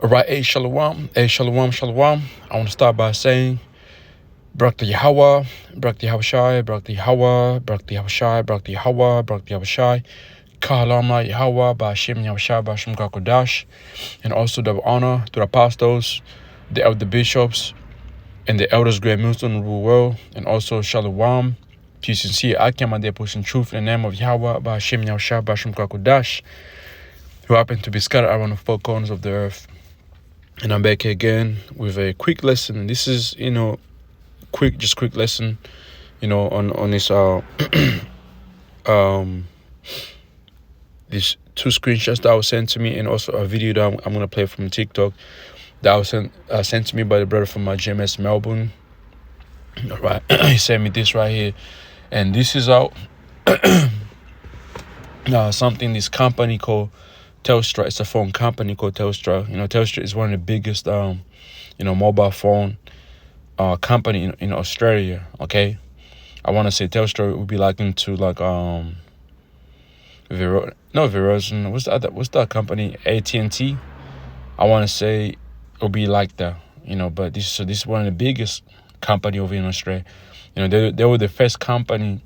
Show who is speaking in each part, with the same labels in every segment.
Speaker 1: All right, shalom. I want to start by saying, Barak the Yahweh, Barak the Yahushai, Barak the Yahweh, Barak the Yahushai, Barak the Yahweh, Barak the Yahushai, Kahalama Yahweh, Ba'ashem Yahushai, Ba'ashem Kakodash, and also the honor to the apostles, the elder bishops, and the elders, great Muslim in the world, and also shalom, peace and sincere. I came out there pushing truth in the name of Yahweh, Ba'ashem Yahushai, Ba'ashem Kakodash, who happen to be scattered around the four corners of the earth. And I'm back again with a quick lesson. And this is, quick lesson, on this these two screenshots that was sent to me, and also a video that I'm gonna play from TikTok that was sent to me by the brother from my GMS Melbourne. All right, he sent me this right here, and this is out something this company called Telstra. It's a phone company called Telstra. Telstra is one of the biggest mobile phone company in Australia. Okay, I want to say Telstra would be likened to Verizon. What's that company? AT&T. I want to say it would be like that. But this is one of the biggest company over in Australia. They were the first company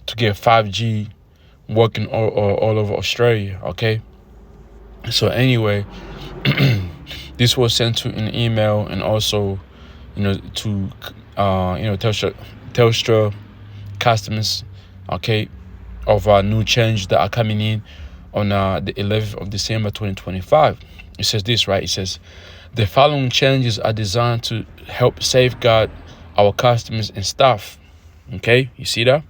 Speaker 1: to get 5G working all over Australia. Okay. So anyway, this was sent to an email, and also, to Telstra customers, okay, of new changes that are coming in on the 11th of December 2025. It says this, right? It says the following changes are designed to help safeguard our customers and staff. Okay, you see that?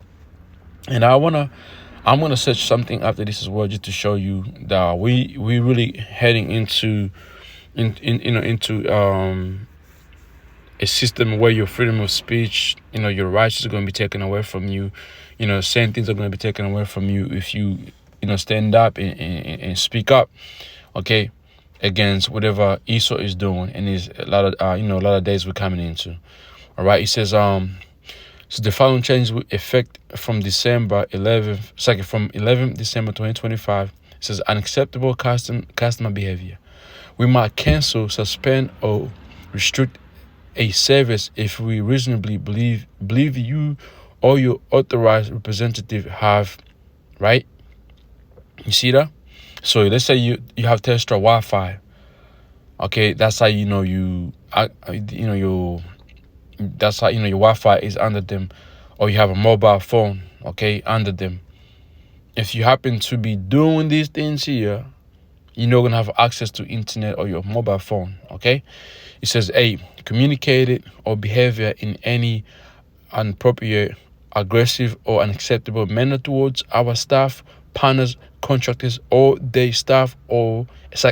Speaker 1: And I'm gonna search something after this as well, just to show you that we really heading into a system where your freedom of speech, your rights are going to be taken away from you. Certain things are going to be taken away from you if you stand up and speak up, okay, against whatever Esau is doing. And there's a lot of days we're coming into. All right, it says so the following changes will effect from December 11th, from 11th December 2025. It says unacceptable customer behavior. We might cancel, suspend, or restrict a service if we reasonably believe you or your authorized representative have, right? You see that? So let's say you have Telstra Wi-Fi. Okay, that's how that's how your Wi-Fi is under them, or you have a mobile phone, okay, under them. If you happen to be doing these things here, you're not gonna have access to internet or your mobile phone, okay? It says communicated or behavior in any inappropriate, aggressive, or unacceptable manner towards our staff, partners, contractors, or their staff, or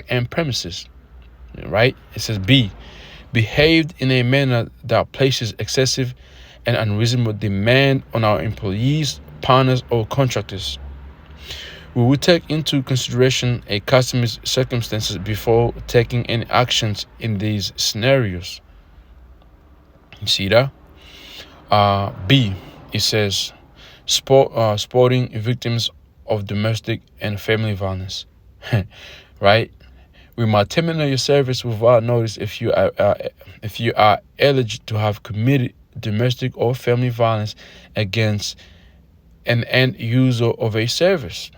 Speaker 1: and premises, right? It says B, behaved in a manner that places excessive and unreasonable demand on our employees, partners, or contractors. We will take into consideration a customer's circumstances before taking any actions in these scenarios. You see that? B, it says supporting victims of domestic and family violence. Right? We might terminate your service without notice if you are alleged to have committed domestic or family violence against an end user of a service.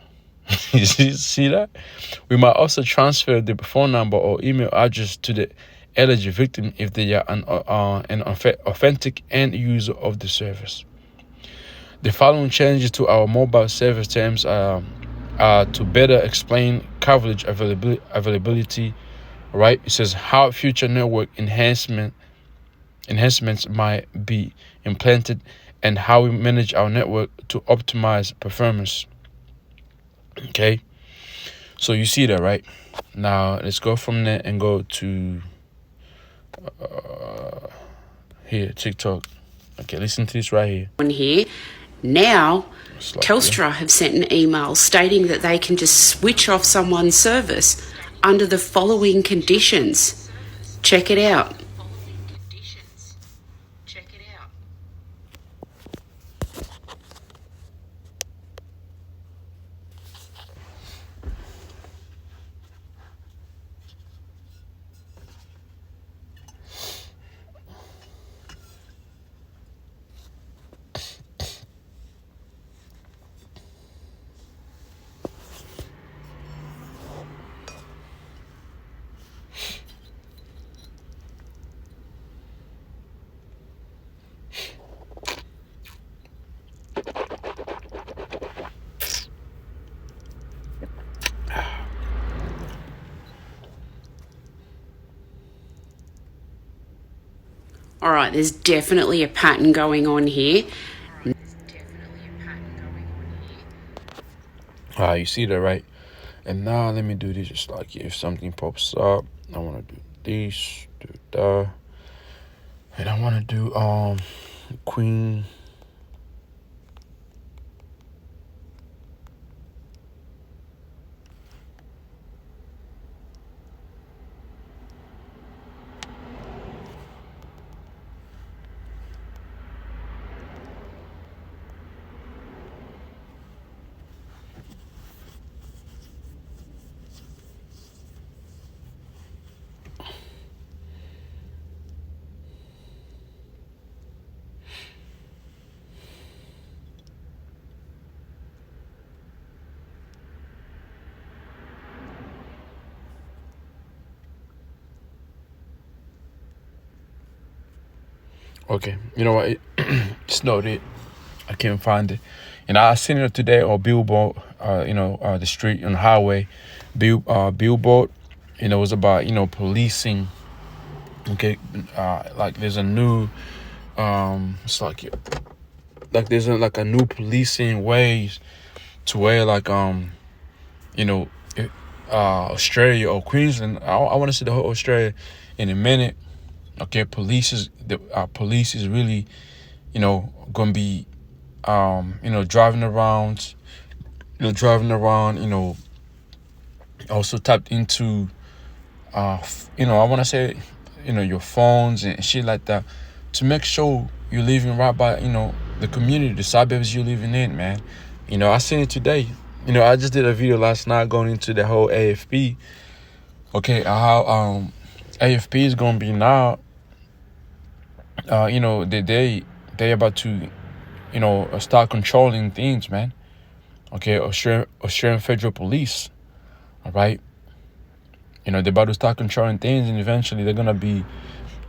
Speaker 1: You see that? We might also transfer the phone number or email address to the alleged victim if they are an authentic end user of the service. The following changes to our mobile service terms are to better explain coverage availability, right? It says how future network enhancements might be implanted and how we manage our network to optimize performance. Okay, so you see that, right? Now let's go from there and go to here, TikTok. Okay, listen to this right here.
Speaker 2: On here. Now, Telstra have sent an email stating that they can just switch off someone's service under the following conditions. Check it out. all right, there's definitely a pattern going on here.
Speaker 1: You see that, right? And now let me do this. Just like if something pops up, I want to do this, do that, and I want to do queen. Okay, you know what? It's not it. I can't find it. And I seen it today on billboard. The street on the highway, billboard. It was about policing. Okay, like there's a new it's like there's like a new policing ways to where like you know it, Australia or Queensland. I want to see the whole Australia in a minute. Okay, police is really gonna be driving around, also tapped into I want to say your phones and shit like that to make sure you're living right by the community, the suburbs you're living in, man. I seen it today. I just did a video last night going into the whole AFP. Okay, how AFP is gonna be now. They about to start controlling things, man. Okay, Australian Federal Police. All right. They're about to start controlling things, and eventually they're gonna be,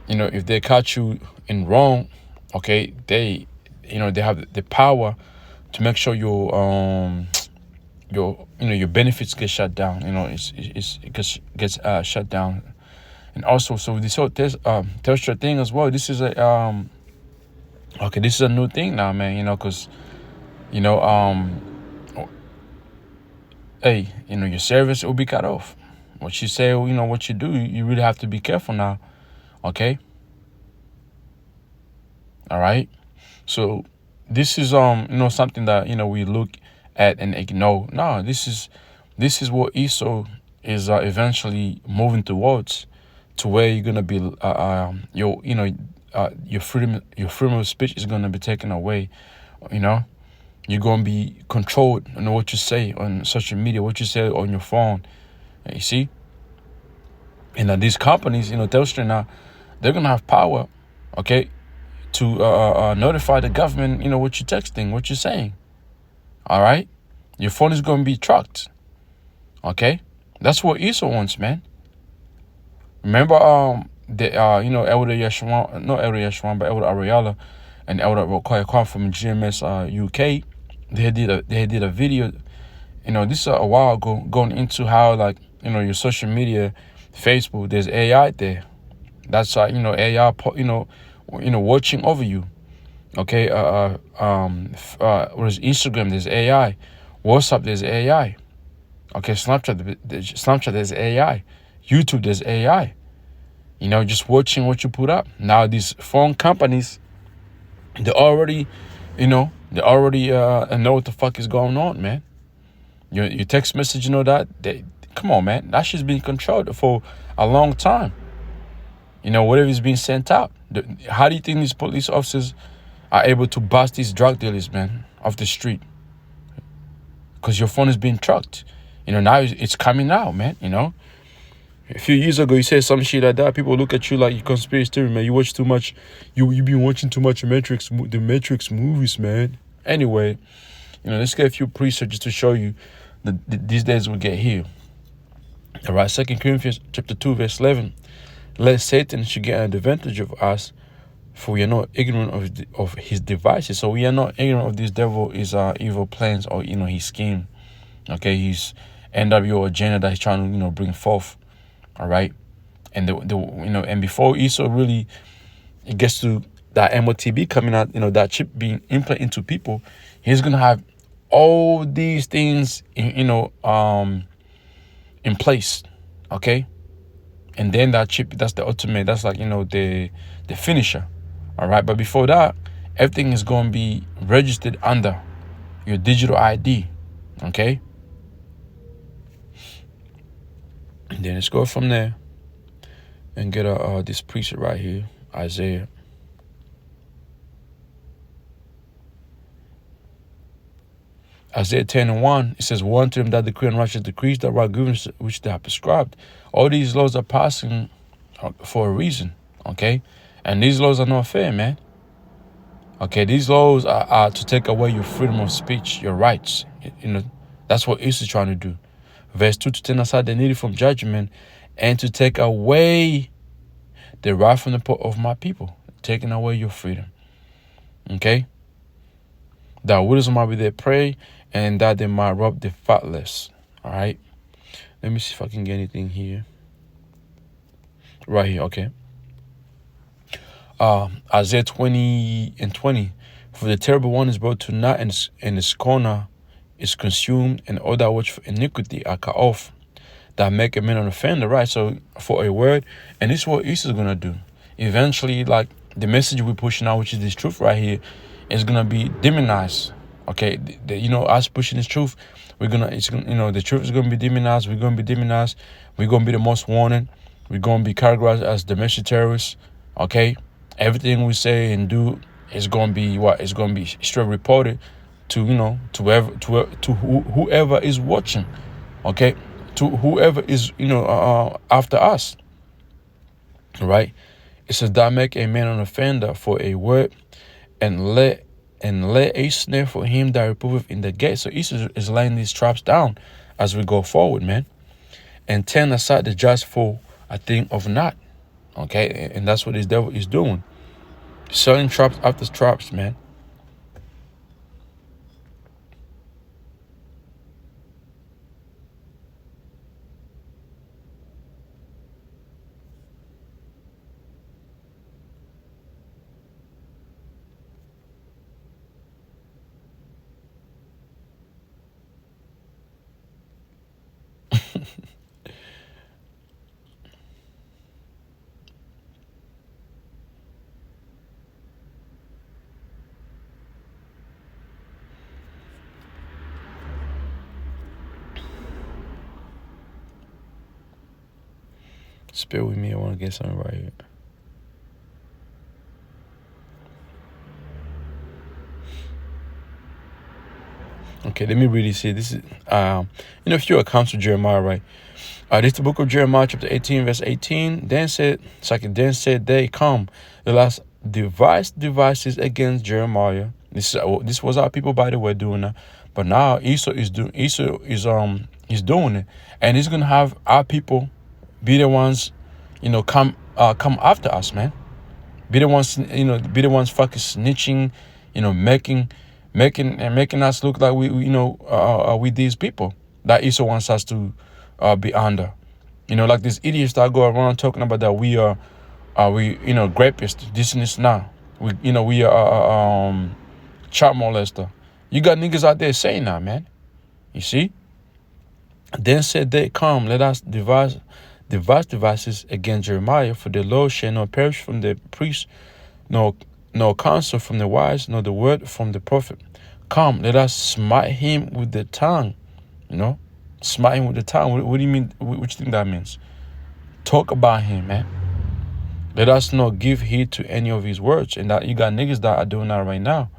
Speaker 1: if they catch you in wrong, okay, they have the power to make sure your benefits get shut down. It gets shut down, and also so this whole Telstra thing as well. This is a this is a new thing now, man. Because hey, your service will be cut off. What you say, what you do, you really have to be careful now. Okay? All right? So this is something that we look at and ignore. No, this is what ESO is eventually moving towards, to where you're gonna be your freedom of speech is gonna be taken away. You're gonna be controlled on what you say on social media, what you say on your phone. You see? And these companies, Telstra now, they're going to have power, okay, to notify the government, what you're texting, what you're saying. All right? Your phone is going to be tracked. Okay? That's what ESO wants, man. Remember, Elder Yeshwan, not Elder Yeshwan, but Elder Ariella and Elder Rokoya from GMS UK, they did a video. This is a while ago, going into how your social media, Facebook, there's AI there. That's AI, watching over you. Okay, what is Instagram? There's AI. WhatsApp, there's AI. Okay, Snapchat, there's AI. YouTube, there's AI. Just watching what you put up. Now these phone companies, they already know what the fuck is going on, man. Your text message, come on, man. That shit's been controlled for a long time. Whatever is being sent out. How do you think these police officers are able to bust these drug dealers, man, off the street? Because your phone is being tracked. Now it's coming out, man. A few years ago, you said some shit like that. People look at you like you conspiracy theory, man. You watch too much. You been watching too much the Matrix movies, man. Anyway, let's get a few precepts just to show you that these days will get here. All right, 2 Corinthians chapter 2, verse 11. Lest Satan should get an advantage of us, for we are not ignorant of his devices. So we are not ignorant of this devil, his evil plans, or his scheme. Okay, his NWO agenda that he's trying to bring forth. All right, and and before ESO really it gets to that MOTB coming out, that chip being implanted into people, he's gonna have all these things, in place, okay? And then that chip, that's the ultimate, that's like, the finisher, all right? But before that, everything is going to be registered under your digital ID, okay? And then let's go from there and get this preset right here, Isaiah. Isaiah 10:1, it says, "Warn to them that decree and righteous decrees that right governance which they have prescribed." All these laws are passing for a reason, okay? And these laws are not fair, man. Okay, these laws are to take away your freedom of speech, your rights. That's what East is trying to do. Verse 2, to turn aside the needy from judgment and to take away the right from the poor of my people, taking away your freedom. Okay? That widows might be their prey and that they might rob the fatless. All right? Let me see if I can get anything here. Right here, okay. Isaiah 20:20. For the terrible one is brought to naught, and his corner is consumed, and all that which for iniquity are cut off, that make a man an offender, right? So for a word, and this is what East is gonna do. Eventually, like the message we're pushing out, which is this truth right here, is gonna be demonized. Okay, us pushing this truth, the truth is gonna be demonized. We're gonna be demonized. We're gonna be the most wanted. We're gonna be categorized as domestic terrorists. Okay, everything we say and do is gonna be what? It's gonna be straight reported to whoever is watching. Okay, to whoever is after us. Right? It says that make a man an offender for a word, and let a snare for him that reproveth in the gate. So Esau is laying these traps down as we go forward, man. And turn aside the just for a thing of naught. Okay, and that's what this devil is doing. Selling traps after traps, man. Bear with me, I want to get something right here. Okay, let me really see. This is a few accounts of Jeremiah, right? This is the book of Jeremiah, chapter 18, verse 18. Then said they, come, the last devices against Jeremiah. This was our people, by the way, doing that. But now Esau is doing it, and he's gonna have our people be the ones, come after us, man. Be the ones, fucking snitching, making us look like we these people that Esau wants us to be under. Like these idiots that go around talking about that we are rapists, this and this now. We are child molester. You got niggas out there saying that, man. You see? Then said they, come, let us devise devices against Jeremiah, for the Lord shall not perish from the priest, nor counsel from the wise, nor the word from the prophet. Come, let us smite him with the tongue. Smite him with the tongue. What do you mean? What do you think that means? Talk about him, man. Let us not give heed to any of his words. And that you got niggas that are doing that right now.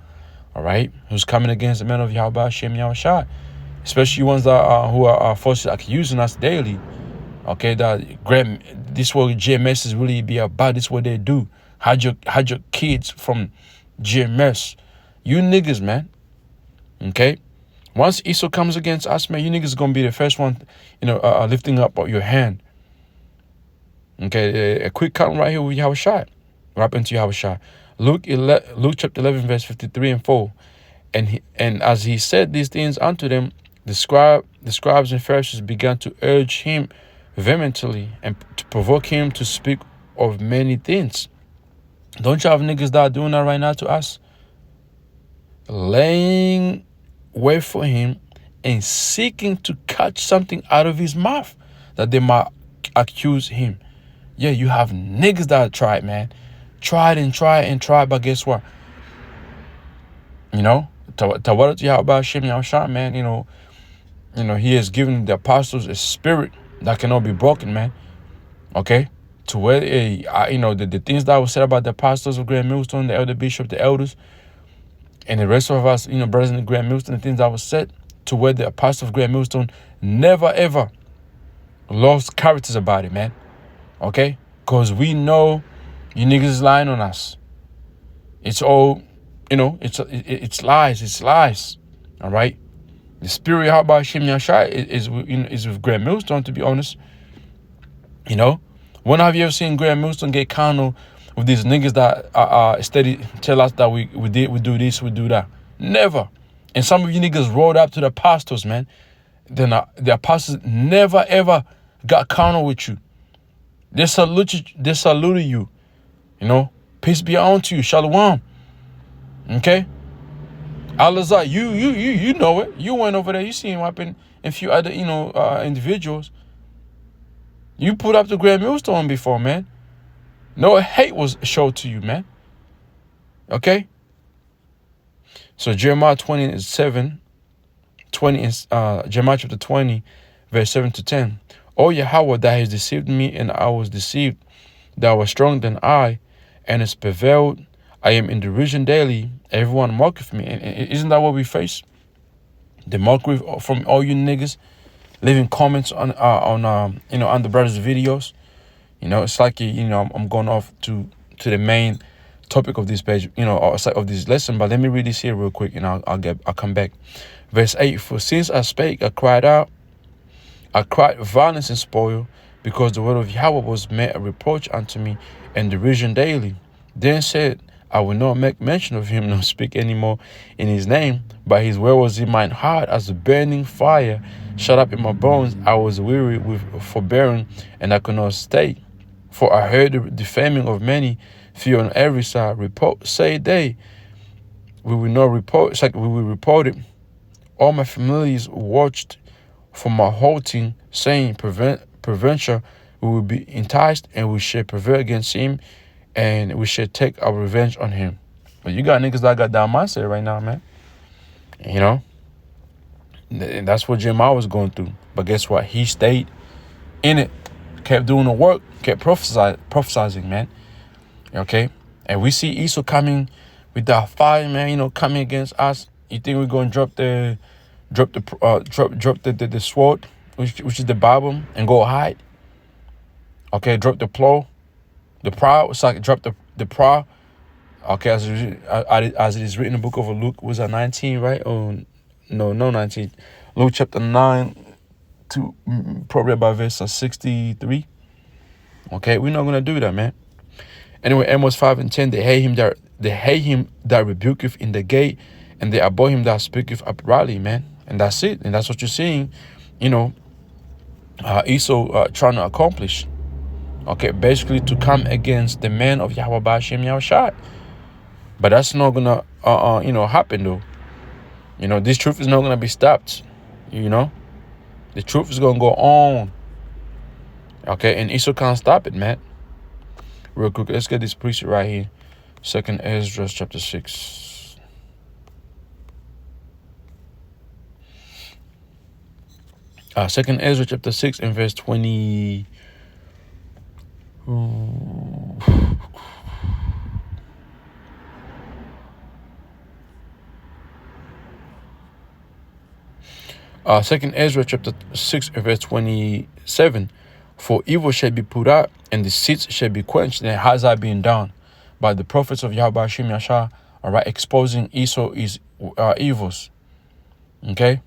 Speaker 1: All right? Who's coming against the men of Yahweh, Shem Yahushua. Especially ones that who are forced accusing us daily. Okay, this is what GMS is really be about. This is what they do. Hide your kids from GMS. You niggas, man. Okay? Once Esau comes against us, man, you niggas gonna be the first one, lifting up your hand. Okay, a quick count right here with Yahushua. Right into Yahushua. Luke chapter 11, verse 53 and 4. And as he said these things unto them, the scribes and Pharisees began to urge him vehemently and to provoke him to speak of many things. Don't you have niggas that are doing that right now to us? Laying wait for him and seeking to catch something out of his mouth that they might accuse him. Yeah, you have niggas that tried, man. Tried and tried and tried, but guess what? You know, Tawarat Yahweh Shem Yahshua, man, you know, he has given the apostles a spirit that cannot be broken, man. Okay? To where, the things that were said about the apostles of Grand Millstone, the elder bishop, the elders, and the rest of us, brothers in the Grand Millstone, the things that were said, to where the apostles of Grand Millstone never, ever lost characters about it, man. Okay? Because we know you niggas is lying on us. It's all, it's lies. It's lies. All right? The spirit of Yahweh Shem Yahshua is with Grand Millstone, to be honest. You know? When have you ever seen Grand Millstone get carnal with these niggas that are steady tell us that we do this, we do that? Never. And some of you niggas rolled up to the apostles, man. Then the apostles never ever got carnal with you. They saluted you. You know? Peace be unto you. Shalom. Okay? Al-Azhar, you know it. You went over there. You seen what happened in a few other, individuals. You put up the Grand Millstone before, man. No hate was showed to you, man. Okay? So Jeremiah 27, Jeremiah chapter 20, verse 7 to 10. O Yahweh, that has deceived me, and I was deceived. Thou was stronger than I, and it's prevailed. I am in derision daily. Everyone mocketh me. And isn't that what we face? The mockery from all you niggas leaving comments on the brothers' videos. It's like I'm going off to the main topic of this page, of this lesson. But let me read this here real quick, and I'll come back. Verse 8. For since I spake, I cried out. I cried violence and spoil, because the word of Yahweh was made a reproach unto me, and derision daily. Then said, I will not make mention of him, nor speak any more in his name. But his word was in mine heart as a burning fire, shut up in my bones. I was weary with forbearing, and I could not stay. For I heard the defaming of many, fear on every side. Report, say they, we will not report. It's like we will report it. All my familiars watched for my halting, saying, Peradventure, we will be enticed, and we shall prevail against him, and we should take our revenge on him. But you got niggas that got that mindset right now, man. And that's what Jeremiah was going through. But guess what? He stayed in it, kept doing the work, kept prophesizing, man. Okay? And we see Esau coming with that fire, man, coming against us. You think we're going to drop the sword, which is the Bible, and go hide? Okay, drop the plow. The prow, it's like drop the prow. Okay, as it is written in the book of Luke, was that 19, right? Oh, no, 19. Luke chapter 9 to probably about verse 63. Okay, we're not gonna do that, man. Anyway, Amos 5 and 10, they hate him that rebuketh in the gate, and they abhor him that speaketh uprightly, man. And that's it. And that's what you're seeing, Esau trying to accomplish. Okay, basically to come against the man of Yahweh Ba'ashem Yahushua. But that's not gonna happen though. This truth is not gonna be stopped. The truth is gonna go on. Okay, and Esau can't stop it, man. Real quick, let's get this precept right here. 2nd Ezra chapter 6. Second Ezra chapter 6 and verse 20. 2nd Ezra chapter 6 and verse 27. For evil shall be put out, and the seats shall be quenched. And has that been done by the prophets of Yahweh Hashem Yahshua, all right, exposing Esau's evils. Okay?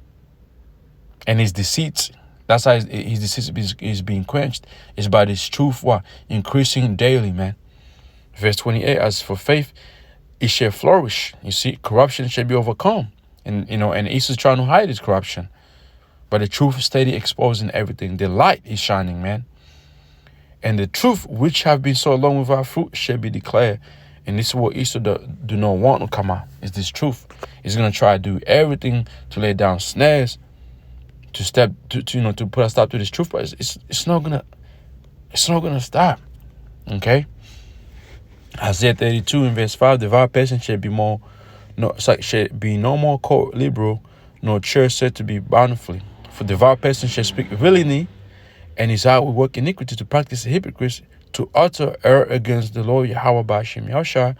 Speaker 1: And his deceits. That's how his deceit is being quenched. Is by this truth increasing daily, man. Verse 28, as for faith, it shall flourish. You see, corruption shall be overcome. And and Esau's trying to hide his corruption. But the truth is steady exposing everything. The light is shining, man. And the truth which have been so long without fruit shall be declared. And this is what Esau do not want to come out. Is this truth? He's gonna try to do everything to lay down snares, to put a stop to this truth, but it's not gonna stop. Okay. Isaiah 32 in verse 5, the vile person should be no more called liberal, nor church said to be bountifully. For the vile person shall speak villainy, and his heart will work iniquity to practice hypocrisy, to utter error against the Lord Yahweh Ba'ashem Yahushua,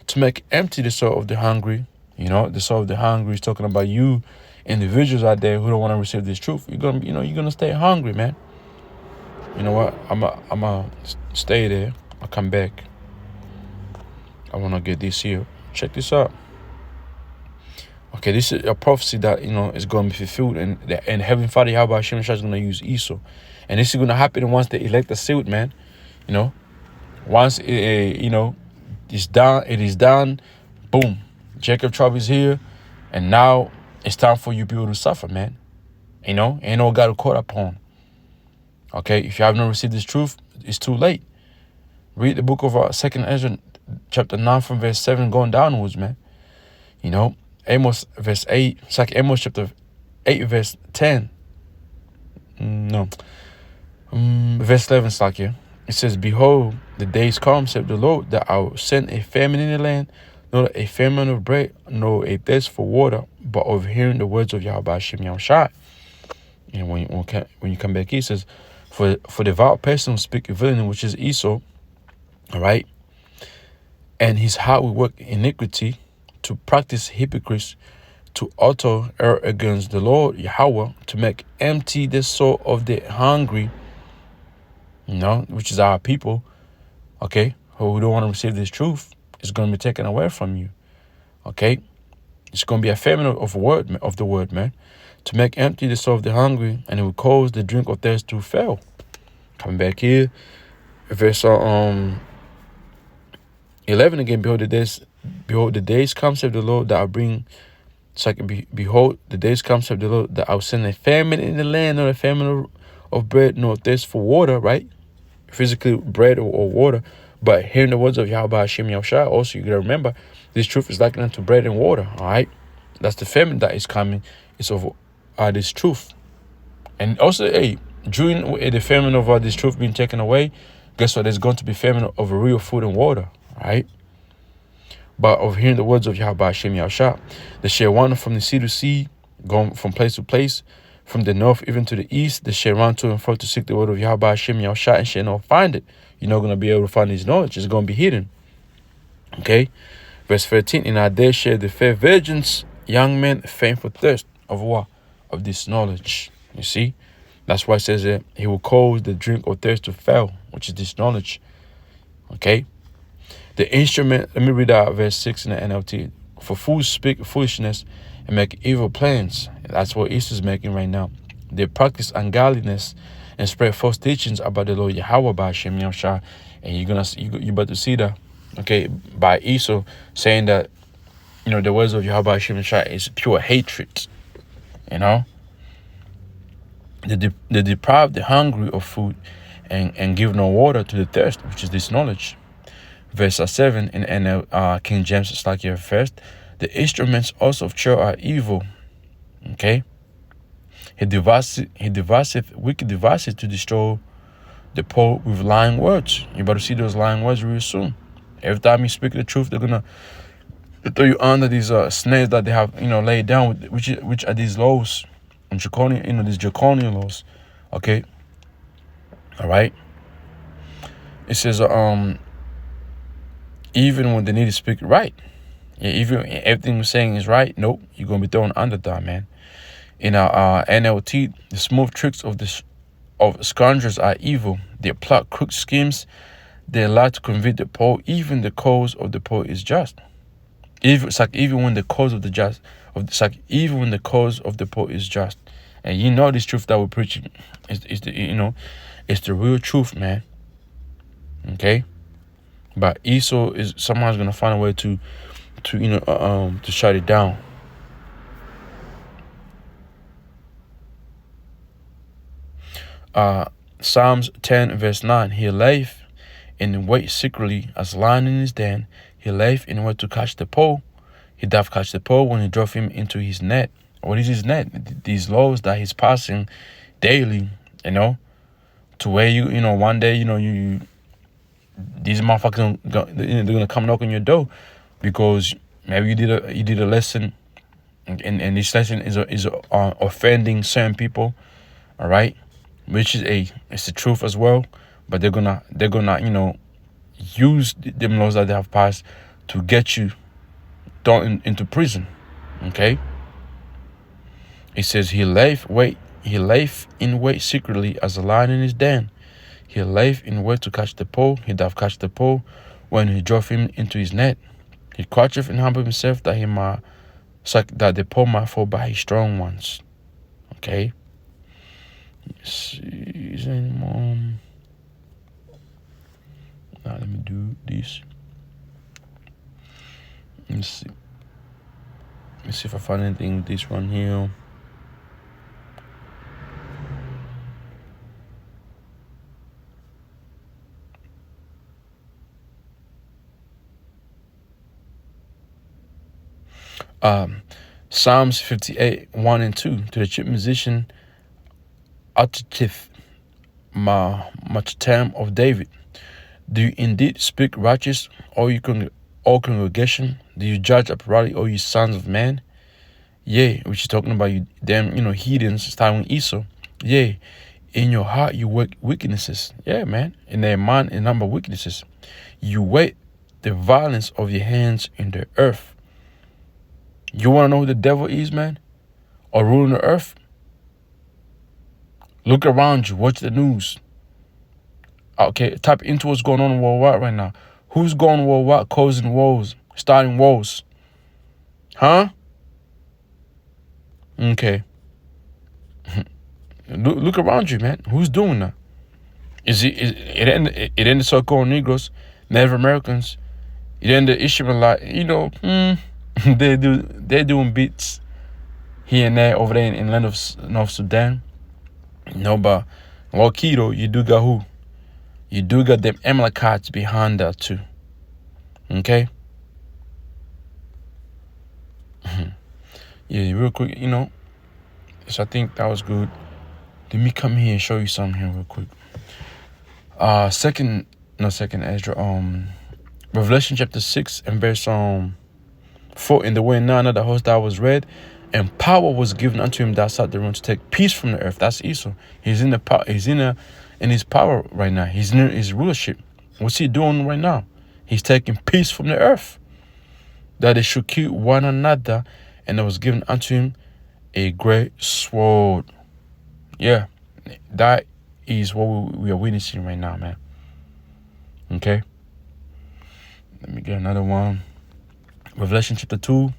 Speaker 1: to make empty the soul of the hungry. The soul of the hungry is talking about you individuals out there who don't want to receive this truth. You're gonna stay hungry, man. You know what? I'ma stay there. I'll come back. I wanna get this here. Check this out. Okay, this is a prophecy that is going to be fulfilled, and Heavenly Father Yahweh Hashem is going to use Esau, and this is going to happen once they elect a sealed man. Once it's done, it is done. Boom, Jacob trouble is here, and now it's time for you people to suffer, man. Ain't no God to caught upon. Okay, if you have not received this truth, it's too late. Read the book of 2nd Ezra, chapter 9 from verse 7 going downwards, man. Amos verse 8, it's like Amos chapter 8 verse 10. Verse 11, it's like here. It says, behold, the days come, said the Lord, that I will send a famine in the land, not a famine of bread, nor a thirst for water, but of hearing the words of Yahweh Hashem Yahushua. And when you come back, he says, for the devout person will speak villainy, which is Esau, all right, and his heart will work iniquity, to practice hypocrisy, to utter error against the Lord Yahweh, to make empty the soul of the hungry, which is our people, okay, who don't want to receive this truth. It's going to be taken away from you, okay? It's going to be a famine of the word, man, to make empty the soul of the hungry, and it will cause the drink of thirst to fail. Coming back here, verse 11 again, behold the days come, saith the Lord, that I bring. Behold, the days come, saith the Lord, that I will send a famine in the land, not a famine of bread, nor thirst for water, right? Physically bread or water, but hearing the words of Yahweh Hashem Yahushua. Also, you gotta remember, this truth is likened unto bread and water, all right? That's the famine that is coming. It's of this truth. And also, during the famine of this truth being taken away, guess what? There's going to be famine of real food and water, right? But of hearing the words of Yahweh Hashem Yahushua, they shall wander from the sea to sea, going from place to place, from the north even to the east. They shall run to and fro to seek the word of Yahweh Hashem Yahushua, and shall not find it. You're not going to be able to find his knowledge. It's going to be hidden. Okay? Verse 13, and I dare share the fair virgins, young men, faint for thirst. Of what? Of this knowledge. You see? That's why it says that he will cause the drink of thirst to fail, which is this knowledge. Okay? The instrument, let me read out verse 6 in the NLT. For fools speak foolishness and make evil plans. That's what Esau is making right now. They practice ungodliness and spread false teachings about the Lord Yahweh by Hashem Yahushua. And you're about to see that, okay, by Esau saying that, the words of Yahweh Hashem Yahushua is pure hatred. They deprive the hungry of food and give no water to the thirst, which is this knowledge. Verse 7 in King James, it's like here first. The instruments also of church are evil. Okay? He deviseth wicked devices to destroy the poor with lying words. You're about to see those lying words real soon. Every time you speak the truth, they're gonna throw you under these snares that they have, laid down, which are these laws and draconian, these draconian laws. Okay? All right? It says, even when they need to speak right, even everything we're saying is right, nope, you're gonna be thrown under that, man. In our NLT, the smooth tricks of scoundrels are evil. They plot crooked schemes. They lie to convict the poor. Even the cause of the poor is just. Even when the cause of the poor is just. And this truth that we're preaching is it's the real truth, man. Okay. But Esau is somehow gonna find a way to shut it down. Psalms 10 verse 9. He layeth in wait secretly as lion in his den. He left and went to catch the pole. He doth catch the pole when he drove him into his net. What is his net? These laws that he's passing daily, to where one day, you these motherfuckers they're gonna come knock on your door because maybe you did a lesson, and this lesson is offending certain people, all right, which is it's the truth as well. But they're gonna use them laws that they have passed to get you thrown into prison. Okay. It says he lay in wait secretly as a lion in his den. He lay in wait to catch the pole. He doth catch the pole when he drove him into his net. He croucheth and humbled himself that the pole might fall by his strong ones. Okay. Let's see. Is there any more? Now let me do this. Let's see. Let's see if I find anything with this one here. Psalms 58, 1 and 2. To the chief musician Atatif, Machatam of David. Do you indeed speak righteous, all congregation? Do you judge uprightly, all you sons of man? Yea, which is talking about you damn, heathens, starting with Esau. Yea, in your heart you work wickednesses. Yeah, man. In their mind, a number of weaknesses. You wait the violence of your hands in the earth. You want to know who the devil is, man? Or ruling the earth? Look around you. Watch the news. Okay, type into what's going on worldwide right now. Who's going worldwide causing wars, starting wars? Huh? Okay. Look around you, man. Who's doing that? It ended so-called Negroes, Native Americans. It ended Ishmaelite. They're doing beats here and there over there in land of North Sudan. But low key though, you do got who? You do got them Amalekites behind that too. Okay? Yeah, real quick, so I think that was good. Let me come here and show you something here real quick. Second Ezra, Revelation chapter 6 and verse 4. In the way none of the host that was read, and power was given unto him that sat thereon to take peace from the earth. That's Esau. He's in his power right now. He's in his rulership. What's he doing right now? He's taking peace from the earth, that they should kill one another, and there was given unto him a great sword. Yeah, that is what we are witnessing right now, man. Okay. Let me get another one. Revelation chapter 2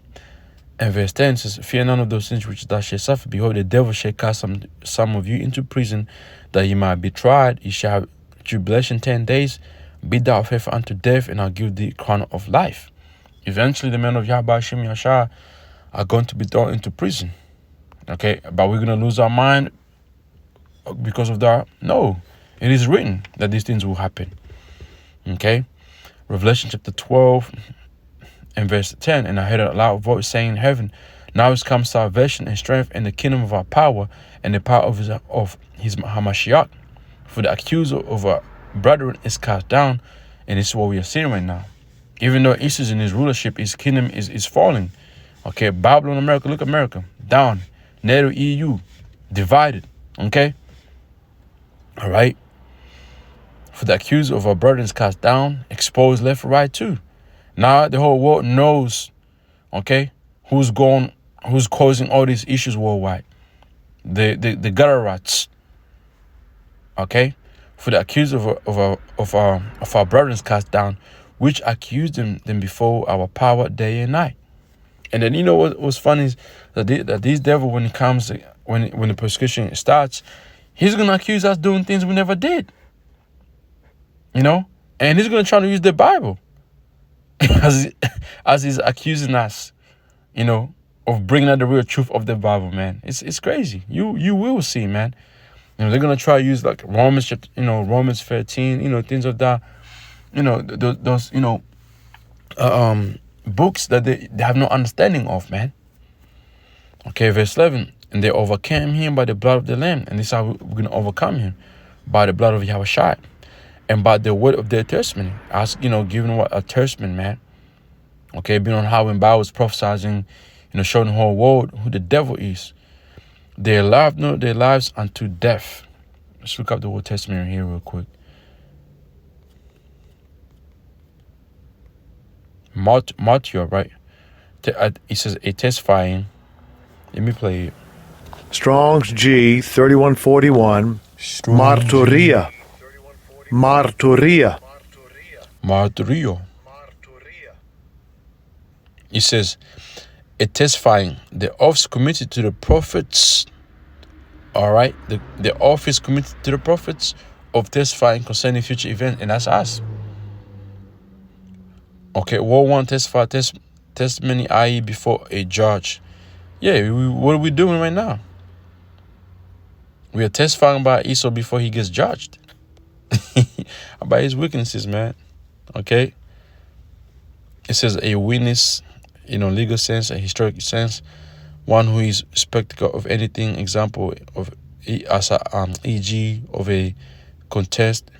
Speaker 1: and verse 10 says, fear none of those things which thou shalt suffer. Behold, the devil shall cast some of you into prison, that ye might be tried. Ye shall have tribulation 10 days. Be thou faithful unto death, and I'll give thee a crown of life. Eventually, the men of Yahweh Shem Yashar are going to be thrown into prison. Okay, but we're going to lose our mind because of that? No, it is written that these things will happen. Okay, Revelation chapter 12 and verse 10, and I heard a loud voice saying in heaven, now is come salvation and strength and the kingdom of our power and the power of his Hamashiach. For the accuser of our brethren is cast down, and this is what we are seeing right now. Even though Esau is in his rulership, his kingdom is falling. Okay, Babylon, America, look America, down. NATO, EU, divided. Okay, all right. For the accuser of our brethren is cast down, exposed left and right too. Now the whole world knows, okay, who's causing all these issues worldwide. The gutter rats. Okay, for the accuser of our brethren is cast down, which accused them before our power day and night. And then what was funny is that this devil, when it comes, when the persecution starts, he's gonna accuse us doing things we never did. And he's gonna try to use the Bible as he's accusing us, of bringing out the real truth of the Bible, man. It's crazy. You will see, man. They're gonna try to use like Romans 13, things of that. Those books that they have no understanding of, man. Okay, verse 11. And they overcame him by the blood of the Lamb. And this is how we're going to overcome him. By the blood of Yahushua. And by the word of their testimony. As, giving what a testimony, man. Okay, being on how when Bible was prophesying, showing the whole world who the devil is. They loved not their lives unto death. Let's look up the Old Testament here real quick. Martyr, right? It says a testifying. Let me play it.
Speaker 3: Strong's G 3141. Martyria. Martyria.
Speaker 1: Martyrio. It says a testifying the office committed to the prophets. All right, the office committed to the prophets of testifying concerning future events, and that's us. Okay, war one testify testimony, i.e., before a judge. Yeah, what are we doing right now? We are testifying about Esau before he gets judged. About his weaknesses, man. Okay? It says a witness, legal sense, a historic sense, one who is spectacle of anything, example of as a e.g. of a contest.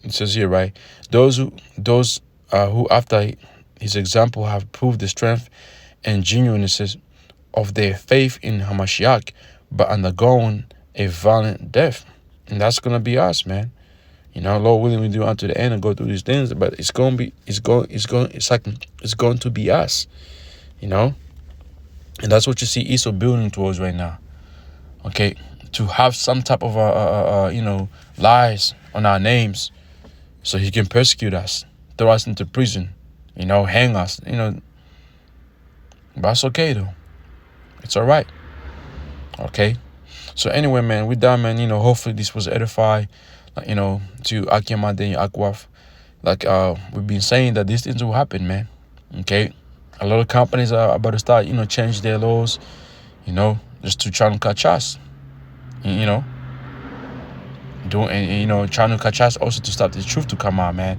Speaker 1: It says here, right? Those who after his example have proved the strength and genuineness of their faith in Hamashiach, but undergoing a violent death. And that's gonna be us, man. Lord willing, we do unto the end and go through these things, but it's going to be us, And that's what you see Esau building towards right now. Okay, to have some type of lies on our names, so he can persecute us, throw us into prison, hang us, But that's okay though. It's all right. Okay. So anyway, man, we're done, man. Hopefully this was edify, to Akiyama and Akwaf. Like we've been saying that these things will happen, man. Okay. A lot of companies are about to start, change their laws, just to try to catch us. Trying to catch us also to stop the truth to come out, man.